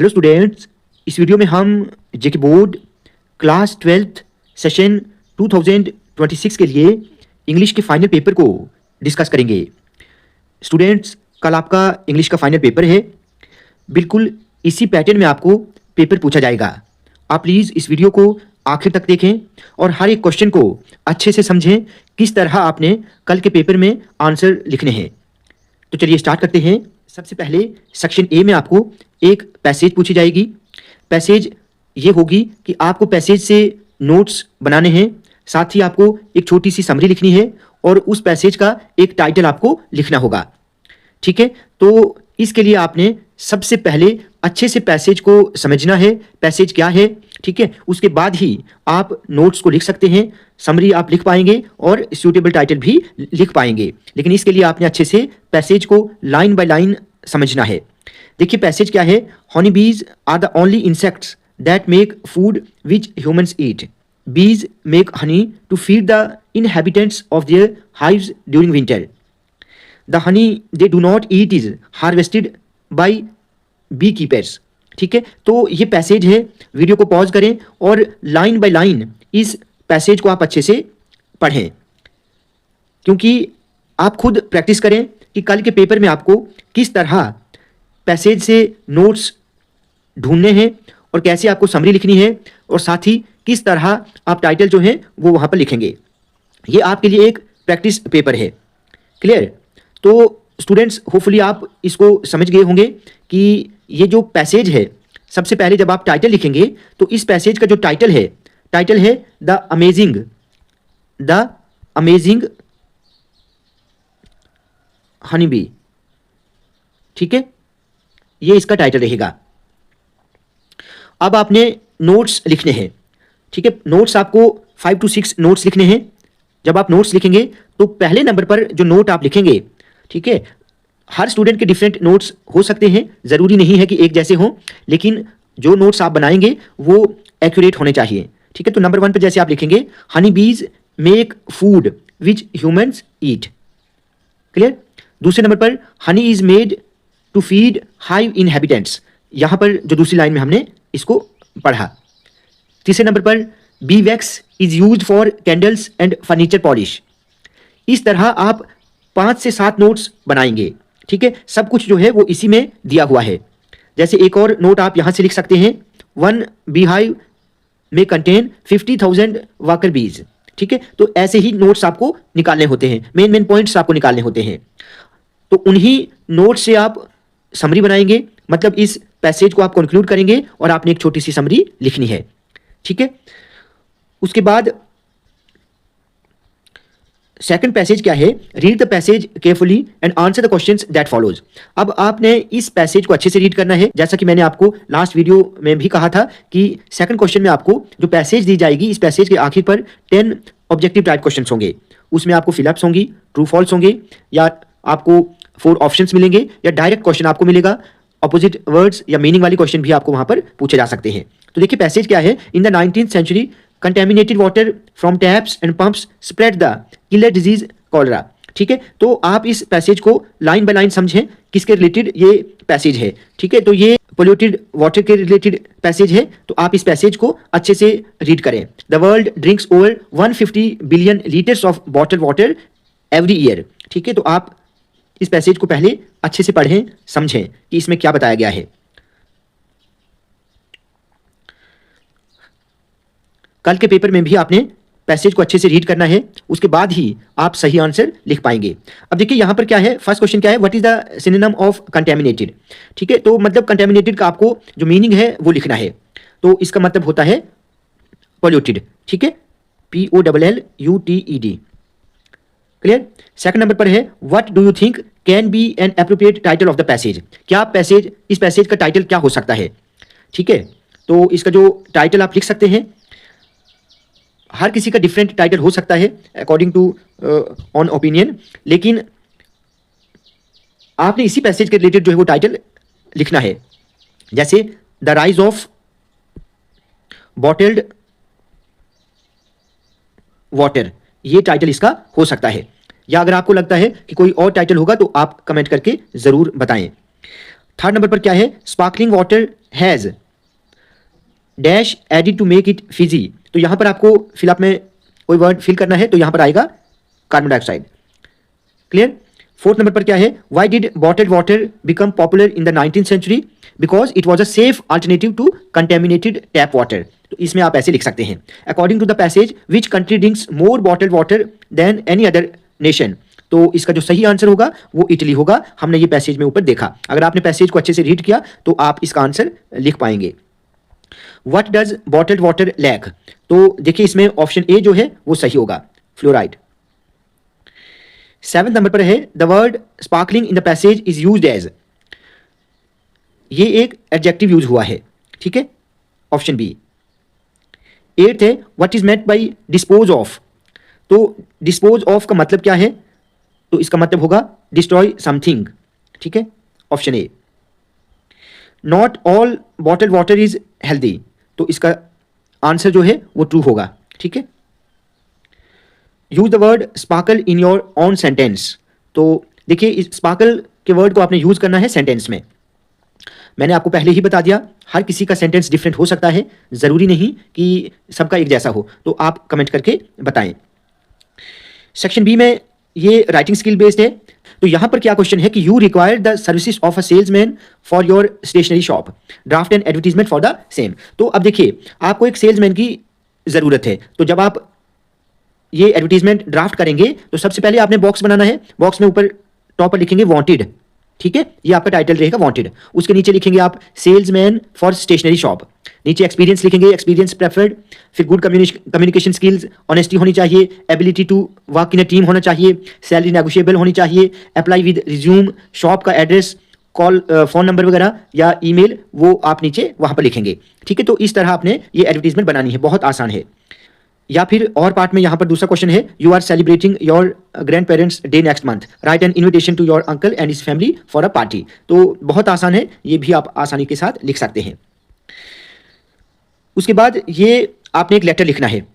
Hello students, इस video में हम जेके बोर्ड क्लास 12th सेशन 2026 के लिए इंग्लिश के फाइनल पेपर को डिस्कस करेंगे। स्टूडेंट्स, कल आपका इंग्लिश का फाइनल पेपर है। बिल्कुल इसी पैटर्न में आपको पेपर पूछा जाएगा। आप प्लीज़ इस वीडियो को आखिर तक देखें और हर एक क्वेश्चन को अच्छे से समझें किस तरह आपने कल के पेपर में आंसर लिखने हैं। तो चलिए स्टार्ट करते हैं। सबसे पहले सेक्शन ए में आपको एक पैसेज पूछी जाएगी। पैसेज ये होगी कि आपको पैसेज से नोट्स बनाने हैं, साथ ही आपको एक छोटी सी समरी लिखनी है और उस पैसेज का एक टाइटल आपको लिखना होगा। ठीक है, तो इसके लिए आपने सबसे पहले अच्छे से पैसेज को समझना है, पैसेज क्या है। ठीक है, उसके बाद ही आप नोट्स को लिख सकते हैं, समरी आप लिख पाएंगे और सूटेबल टाइटल भी लिख पाएंगे। लेकिन इसके लिए आपने अच्छे से पैसेज को लाइन बाय लाइन समझना है। देखिए पैसेज क्या है। Honey bees are the only insects that make food which humans eat. Bees make honey to feed the inhabitants of their hives during winter. The honey they do not eat is harvested by beekeepers. ठीक है, तो ये passage है। Video को pause करें और line by line इस passage को आप अच्छे से पढ़ें, क्योंकि आप खुद प्रैक्टिस करें कि कल के पेपर में आपको किस तरह पैसेज से नोट्स ढूंढने हैं और कैसे आपको समरी लिखनी है और साथ ही किस तरह आप टाइटल जो है वो वहाँ पर लिखेंगे। ये आपके लिए एक प्रैक्टिस पेपर है। क्लियर? तो स्टूडेंट्स, होपफुली आप इसको समझ गए होंगे कि ये जो पैसेज है, सबसे पहले जब आप टाइटल लिखेंगे तो इस पैसेज का जो टाइटल है द अमेजिंग हनी बी। ठीक है, ये इसका टाइटल रहेगा। अब आपने नोट्स लिखने हैं। ठीक है, नोट्स आपको 5 to 6 नोट्स लिखने हैं। जब आप नोट्स लिखेंगे तो पहले नंबर पर जो नोट आप लिखेंगे, ठीक है, हर स्टूडेंट के डिफरेंट नोट्स हो सकते हैं, ज़रूरी नहीं है कि एक जैसे हों, लेकिन जो नोट्स आप बनाएंगे वो एक्यूरेट होने चाहिए। ठीक है, तो नंबर 1 पर जैसे आप लिखेंगे honey bees make food which humans eat. Clear? दूसरे नंबर पर honey is made to feed hive inhabitants. यहां पर जो दूसरी लाइन में हमने इसको पढ़ा। तीसरे नंबर पर B wax is used for candles and furniture polish. इस तरह आप 5 से 7 नोट्स बनाएंगे। ठीक है, सब कुछ जो है वो इसी में दिया हुआ है। जैसे एक और नोट आप यहां से लिख सकते हैं, 1 beehive में कंटेन 50,000 वर्कर बीज। ठीक है, तो ऐसे ही नोट्स आपको निकालने होते हैं, मेन पॉइंट्स आपको निकालने होते हैं। तो उन्हीं नोट से आप समरी बनाएंगे, मतलब इस पैसेज को आप कंक्लूड करेंगे और आपने एक छोटी सी समरी लिखनी है। ठीक है, उसके बाद सेकंड पैसेज क्या है, read the passage carefully and answer the questions that follows. अब आपने इस पैसेज को अच्छे से रीड करना है। जैसा कि मैंने आपको लास्ट वीडियो में भी कहा था कि सेकंड क्वेश्चन में आपको जो पैसेज दी जाएगी, इस पैसेज के आखिर पर 10 ऑब्जेक्टिव टाइप क्वेश्चंस होंगे। उसमें आपको फिलअप्स होंगी, ट्रू फॉल्स होंगे, या आपको 4 ऑप्शंस मिलेंगे, या डायरेक्ट क्वेश्चन आपको मिलेगा। अपोजिट वर्ड्स या मीनिंग वाली क्वेश्चन भी आपको वहां पर पूछे जा सकते हैं। तो देखिए पैसेज क्या है। इन the 19th century contaminated water from taps and pumps spread the killer disease cholera। ठीक है, तो आप इस पैसेज को लाइन बाय लाइन समझें किसके रिलेटेड ये पैसेज है। ठीक है, तो ये पोल्यूटेड वाटर के रिलेटेड पैसेज है, तो आप इस पैसेज को अच्छे से रीड करें। The world drinks over 150 billion litres of bottle water every year. ठीक है, तो आप इस पैसेज को पहले अच्छे से पढ़ें, समझें कि इसमें क्या बताया गया है। कल के पेपर में भी आपने पैसेज को अच्छे से रीड करना है, उसके बाद ही आप सही आंसर लिख पाएंगे। अब देखिए यहां पर क्या है, फर्स्ट क्वेश्चन क्या है, what is the synonym of contaminated. ठीक है, तो मतलब कंटेमिनेटेड का आपको जो मीनिंग है वो लिखना है। तो इसका मतलब होता है पोल्यूटेड। ठीक है, POLLUTED। क्लियर? सेकंड नंबर पर है what do you think can be N appropriate title of the passage. क्या पैसेज, इस पैसेज का टाइटल क्या हो सकता है। ठीक है, तो इसका जो टाइटल आप लिख सकते हैं, हर किसी का डिफरेंट टाइटल हो सकता है अकॉर्डिंग टू ऑन ओपिनियन, लेकिन आपने इसी पैसेज के रिलेटेड जो है वो टाइटल लिखना है। जैसे the rise of bottled water, ये टाइटल इसका हो सकता है। या अगर आपको लगता है कि कोई और टाइटल होगा तो आप कमेंट करके जरूर बताएं। थर्ड नंबर पर क्या है, sparkling water has dash added to make it fizzy. तो यहां पर आपको फिलअप में कोई वर्ड फिल करना है तो यहां पर आएगा carbon dioxide. Clear. Fourth number पर क्या है, why did bottled water become popular in the 19th century, because it was a safe alternative to contaminated tap water. तो इसमें आप ऐसे लिख सकते हैं, according to the passage which country drinks more bottled water than any other nation. तो इसका जो सही आंसर होगा वो इटली होगा। हमने ये पैसेज में ऊपर देखा, अगर आपने पैसेज को अच्छे से रीड किया तो आप इसका आंसर लिख पाएंगे। What does bottled water lack, तो देखिए इसमें ऑप्शन ए जो है वो सही होगा, फ्लोराइड। सेवेंथ नंबर पर है the word sparkling in the passage is used as, ये एक एडजेक्टिव यूज हुआ है, ठीक है, ऑप्शन बी। एट्थ है what is meant by dispose of, तो डिस्पोज ऑफ का मतलब क्या है, तो इसका मतलब होगा डिस्ट्रॉय समथिंग, ठीक है, option A. Not all bottled water is healthy, तो इसका आंसर जो है वो ट्रू होगा, ठीक है। Use the word sparkle in your on sentence, तो देखिए इस स्पार्कल के वर्ड को आपने यूज करना है सेंटेंस में। मैंने आपको पहले ही बता दिया हर किसी का सेंटेंस डिफरेंट हो सकता है, जरूरी नहीं कि सबका एक जैसा हो, तो आप कमेंट करके बताएं। सेक्शन बी में ये राइटिंग स्किल बेस्ड है, तो यहां पर क्या क्वेश्चन है कि you require the services of a salesman for your stationery shop, draft and advertisement for the same. तो अब देखिए आपको एक सेल्समैन की जरूरत है, तो जब आप ये एडवर्टीजमेंट ड्राफ्ट करेंगे तो सबसे पहले आपने बॉक्स बनाना है, बॉक्स में ऊपर टॉप पर लिखेंगे वांटेड, ठीक है, ये आपका टाइटल रहेगा वांटेड। उसके नीचे लिखेंगे आप सेल्समैन फॉर स्टेशनरी शॉप, नीचे एक्सपीरियंस लिखेंगे, एक्सपीरियंस प्रेफर्ड, फिर गुड कम्युनिकेशन स्किल्स, ऑनेस्टी होनी चाहिए, ability to work in a team होना चाहिए, सैलरी नेगोशिएबल होनी चाहिए, अप्लाई विद रिज्यूम, शॉप का एड्रेस, कॉल फोन नंबर वगैरह या ईमेल वो आप नीचे वहां पर लिखेंगे, ठीक है। तो इस तरह आपने ये एडवर्टीजमेंट बनानी है, बहुत आसान है। या फिर और पार्ट में यहां पर दूसरा क्वेश्चन है you are celebrating your grandparents day next month, write an invitation to your uncle and his family for a party. तो बहुत आसान है, ये भी आप आसानी के साथ लिख सकते हैं। उसके बाद ये आपने एक लेटर लिखना है,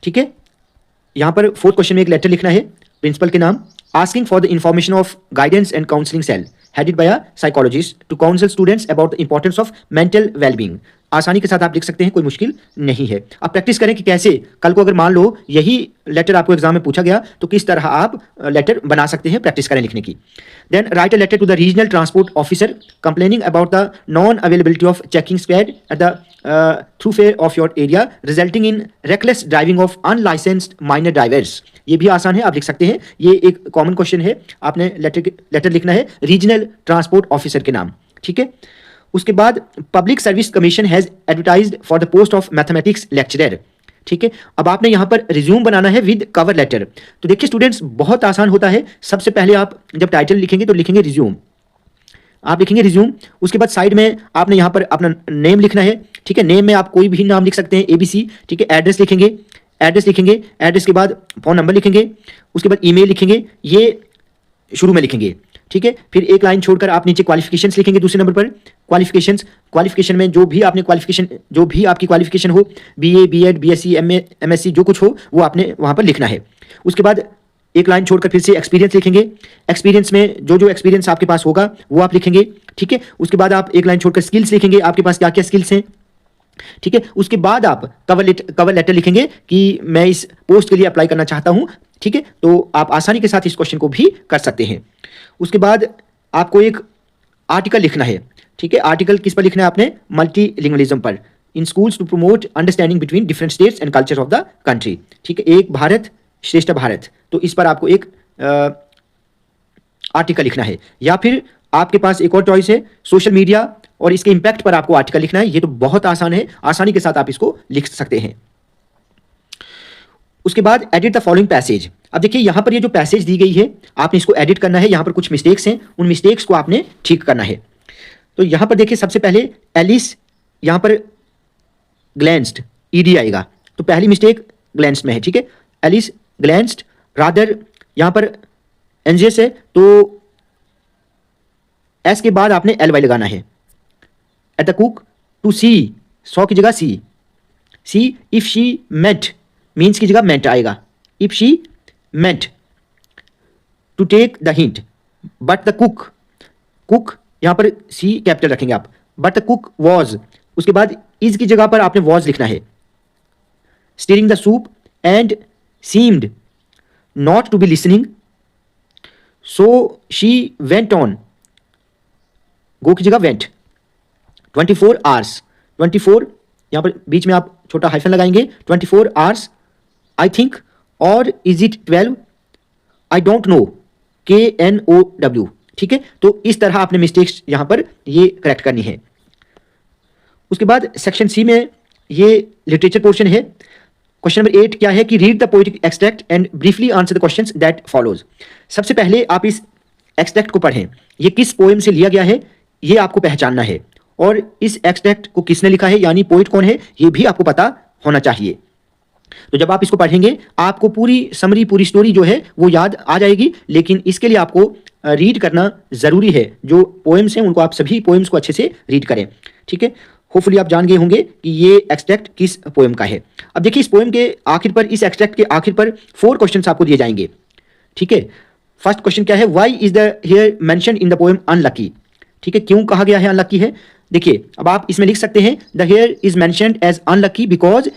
ठीक है, यहां पर फोर्थ क्वेश्चन में एक लेटर लिखना है प्रिंसिपल के नाम, asking for the information of guidance and counselling cell headed by a psychologist to counsel students about the importance of mental well-being। आसानी के साथ आप लिख सकते हैं, कोई मुश्किल नहीं है। आप प्रैक्टिस करें कि कैसे कल को अगर मान लो यही लेटर आपको एग्जाम में पूछा गया तो किस तरह आप लेटर बना सकते हैं, प्रैक्टिस करें लिखने की। Then write a letter to the regional transport officer complaining about the non availability of checking squad at the thoroughfare of your area resulting in reckless driving of unlicensed minor drivers. ये भी आसान है, आप लिख सकते हैं, ये एक कॉमन क्वेश्चन है। आपने लेटर लिखना है रीजनल ट्रांसपोर्ट ऑफिसर के नाम, ठीक है। उसके बाद public service commission has advertised for the post of mathematics lecturer, ठीक है। अब आपने यहां पर रिज्यूम बनाना है विद कवर लेटर। तो देखिए स्टूडेंट्स बहुत आसान होता है, सबसे पहले आप जब टाइटल लिखेंगे तो लिखेंगे रिज्यूम, आप लिखेंगे रिज्यूम। उसके बाद साइड में आपने यहां पर अपना नेम लिखना है, ठीक है, नेम में आप कोई भी नाम लिख सकते हैं ABC, ठीक है। एड्रेस लिखेंगे, एड्रेस के बाद फोन नंबर लिखेंगे, उसके बाद ईमेल लिखेंगे, ये शुरू में लिखेंगे, ठीक है। फिर एक लाइन छोड़कर आप नीचे क्वालिफिकेशंस लिखेंगे दूसरे नंबर पर, क्वालिफिकेशन में जो भी आपने क्वालिफिकेशन, जो भी आपकी क्वालिफिकेशन हो, BA BEd BSc MA MSc जो कुछ हो वो आपने वहां पर लिखना है। उसके बाद एक लाइन छोड़कर फिर से एक्सपीरियंस लिखेंगे, एक्सपीरियंस में जो एक्सपीरियंस आपके पास होगा वो आप लिखेंगे, ठीक है। उसके बाद आप एक लाइन छोड़कर स्किल्स लिखेंगे, आपके पास क्या क्या स्किल्स हैं, ठीक है। उसके बाद आप कवर लेटर लिखेंगे कि मैं इस पोस्ट के लिए अप्लाई करना चाहता हूं, ठीक है। तो आप आसानी के साथ इस क्वेश्चन को भी कर सकते हैं। उसके बाद आपको एक आर्टिकल लिखना है, ठीक है। आर्टिकल किस पर लिखना है आपने, मल्टीलिंगुअलिज्म पर, in schools to promote understanding between different states and culture of the country, ठीक है। एक भारत श्रेष्ठ भारत, तो इस पर आपको एक आर्टिकल लिखना है। या फिर आपके पास एक और चॉइस है सोशल मीडिया और इसके इंपैक्ट पर आपको आर्टिकल लिखना है। ये तो बहुत आसान है, आसानी के साथ आप इसको लिख सकते हैं। उसके बाद एडिट द फॉलोइंग पैसेज। अब देखिए यहां पर ये जो पैसेज दी गई है आपने इसको एडिट करना है, यहां पर कुछ मिस्टेक्स हैं, उन मिस्टेक्स को आपने ठीक करना है। तो यहां पर देखिए सबसे पहले एलिस, यहां पर ग्लैंस्ड ED आएगा, तो पहली मिस्टेक ग्लैंस्ड में है, ठीक है। एलिस ग्लैंस्ड, रादर यहां पर एनजियस है तो एस के बाद आपने LY लगाना है। At the cook, to see, saw की जगह see, if she meant, means की जगह मेंट आएगा, if she meant to take the hint, but the cook यहाँ पर सी कैपिटल रखेंगे आप, बट द कुक वॉज, उसके बाद इज की जगह पर आपने वॉज लिखना है। Stirring the soup and seemed not to be listening, so she went on, go की जगह वेंट। 24 आवर्स, 24 यहाँ पर बीच में आप छोटा हाइफन लगाएंगे, 24 आवर्स आई थिंक, और is it 12, I don't know, KNOW। ठीक है, तो इस तरह आपने मिस्टेक्स यहां पर ये करेक्ट करनी है। उसके बाद सेक्शन सी में ये लिटरेचर पोर्शन है। क्वेश्चन नंबर 8 क्या है कि read the poetic extract and briefly answer the questions that follows. सबसे पहले आप इस एक्सट्रैक्ट को पढ़ें, ये किस पोएम से लिया गया है ये आपको पहचानना है, और इस एक्सट्रैक्ट को किसने लिखा है यानी पोइट कौन है ये भी आपको पता होना चाहिए। तो जब आप इसको पढ़ेंगे आपको पूरी समरी, पूरी स्टोरी जो है वो याद आ जाएगी, लेकिन इसके लिए आपको रीड करना ज़रूरी है। जो पोएम्स हैं उनको आप सभी पोएम्स को अच्छे से रीड करें। ठीक है, होपफुली आप जान गए होंगे कि ये एक्सट्रैक्ट किस पोएम का है। अब देखिए इस पोएम के आखिर पर, इस एक्सट्रैक्ट के आखिर पर 4 क्वेश्चंस आपको दिए जाएंगे। ठीक है, फर्स्ट क्वेश्चन क्या है, why is the here mention in the poem unlucky. ठीक है, क्यों कहा गया है अनलकी है। देखिए अब आप इसमें लिख सकते हैं the here is mentioned as unlucky because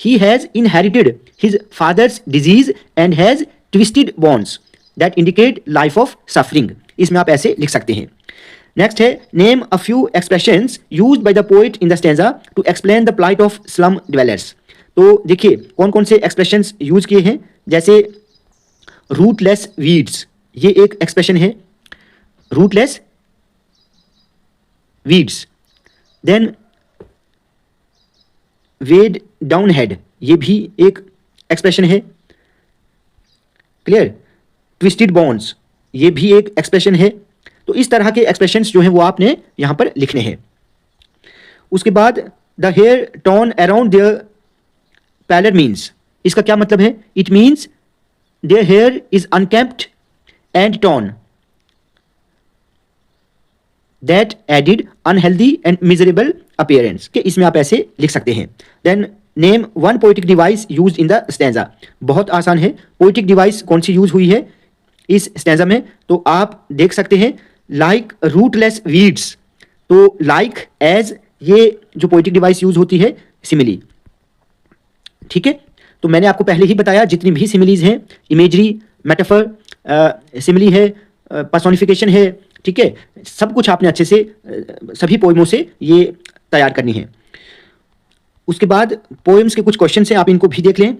he has inherited his father's disease and has twisted bonds that indicate life of suffering। इसमें आप ऐसे लिख सकते हैं। नेक्स्ट है name a few expressions used by the poet in the stanza to explain the plight of slum dwellers. तो देखिए कौन कौन से एक्सप्रेशंस यूज किए हैं, जैसे रूटलेस वीड्स, ये एक एक्सप्रेशन है, रूटलेस वीड्स। देन वेड डाउन हेड, ये भी एक एक्सप्रेशन है। क्लियर, ट्विस्टेड बॉन्ड्स, ये भी एक एक्सप्रेशन है। तो इस तरह के एक्सप्रेशंस जो हैं वो आपने यहां पर लिखने हैं। उसके बाद the hair torn around their pallor means, इसका क्या मतलब है, it means their hair is unkempt and torn that added unhealthy and miserable appearance, के इसमें आप ऐसे लिख सकते हैं। Then name one poetic device used in the stanza, बहुत आसान है, पोएटिक डिवाइस कौन सी यूज हुई है इस स्टैंजा में, तो आप देख सकते हैं लाइक रूटलेस वीड्स, तो लाइक एज ये जो पोएटिक डिवाइस यूज होती है सिमिली। ठीक है, तो मैंने आपको पहले ही बताया जितनी भी सिमिलीज हैं, इमेजरी, मेटाफर, सिमिली है, पर्सोनिफिकेशन है, ठीक है, सब कुछ आपने अच्छे से सभी पोएमों से ये तैयार करनी है। उसके बाद पोएम्स के कुछ क्वेश्चन हैं, आप इनको भी देख लें।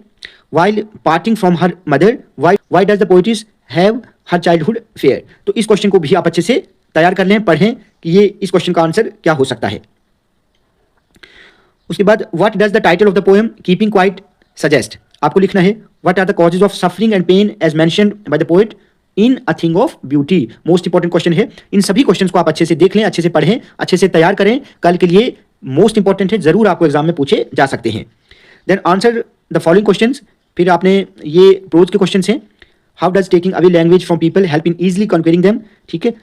While parting from her mother why does the poetess have her childhood fear, तो इस क्वेश्चन को भी आप अच्छे से तैयार कर लें, पढ़ें कि ये इस क्वेश्चन का आंसर क्या हो सकता है। उसके बाद what does the title of the poem keeping quiet suggest, आपको लिखना है what are the causes of suffering and pain as mentioned by the poet in a thing of beauty. Most important question है, इन सभी questions को आप अच्छे से देख लें, अच्छे से पढ़ें, अच्छे से तैयार करें, कल के लिए मोस्ट इंपॉर्टेंट है, जरूर आपको एग्जाम में पूछे जा सकते हैं। Then answer the following questions, फिर आपने ये प्रोज के क्वेश्चंस हैं। How does taking away language from people help in easily conquering them, ठीक है।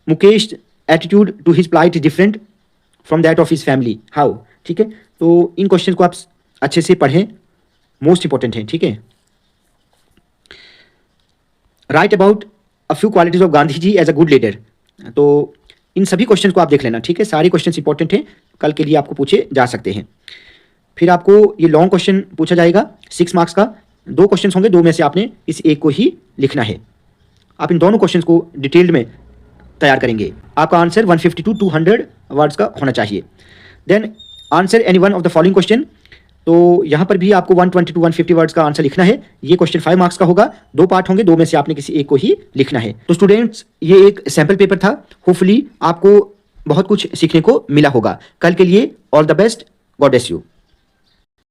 Mukesh attitude to his plight is different from that of his family, how, ठीक है। तो इन क्वेश्चन को आप अच्छे से पढ़ें, मोस्ट इंपॉर्टेंट है, ठीक है। Write about a few qualities of Gandhi ji as a good leader, तो इन सभी क्वेश्चंस को आप देख लेना, ठीक है, सारे क्वेश्चंस इंपॉर्टेंट हैं, कल के लिए आपको पूछे जा सकते हैं। फिर आपको ये लॉन्ग क्वेश्चन पूछा जाएगा 6 मार्क्स का, 2 क्वेश्चंस होंगे, 2 में से आपने इस एक को ही लिखना है। आप इन दोनों क्वेश्चंस को डिटेल्ड में तैयार करेंगे, आपका आंसर 150 to 200 वर्ड्स का होना चाहिए। Then answer any one of the following question, तो यहाँ पर भी आपको 120 to 150 वर्ड्स का आंसर लिखना है। ये क्वेश्चन 5 मार्क्स का होगा, 2 पार्ट होंगे, 2 में से आपने किसी एक को ही लिखना है। तो स्टूडेंट्स ये एक सैम्पल पेपर था, होपफुली आपको बहुत कुछ सीखने को मिला होगा। कल के लिए all the best, God bless you.